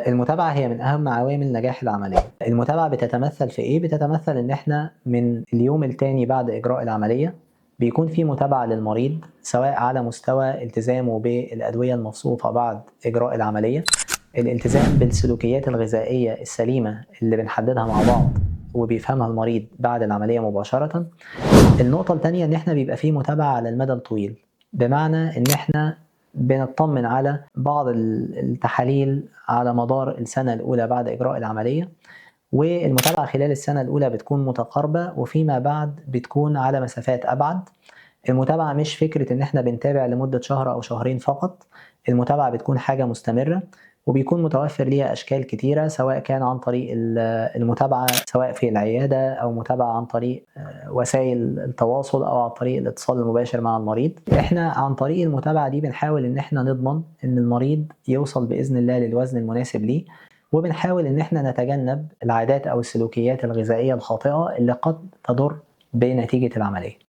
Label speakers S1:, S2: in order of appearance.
S1: المتابعة هي من أهم عوامل نجاح العملية. المتابعة بتتمثل في إيه؟ بتتمثل إن إحنا من اليوم التاني بعد إجراء العملية بيكون في متابعة للمريض، سواء على مستوى التزامه بالأدوية الموصوفة بعد إجراء العملية، الالتزام بالسلوكيات الغذائية السليمة اللي بنحددها مع بعض وبيفهمها المريض بعد العملية مباشرة. النقطة التانية إن إحنا بيبقى فيه متابعة على المدى الطويل، بمعنى إن إحنا بنطمن على بعض التحاليل على مدار السنة الأولى بعد إجراء العملية، والمتابعة خلال السنة الأولى بتكون متقاربة، وفيما بعد بتكون على مسافات أبعد. المتابعة مش فكرة إن إحنا بنتابع لمدة شهر أو شهرين فقط، المتابعة بتكون حاجة مستمرة، وبيكون متوفر ليها أشكال كتيرة، سواء كان عن طريق المتابعة سواء في العيادة أو متابعة عن طريق وسائل التواصل أو عن طريق الاتصال المباشر مع المريض. إحنا عن طريق المتابعة دي بنحاول إن إحنا نضمن إن المريض يوصل بإذن الله للوزن المناسب ليه، وبنحاول إن إحنا نتجنب العادات أو السلوكيات الغذائية الخاطئة اللي قد تضر بنتيجة العملية.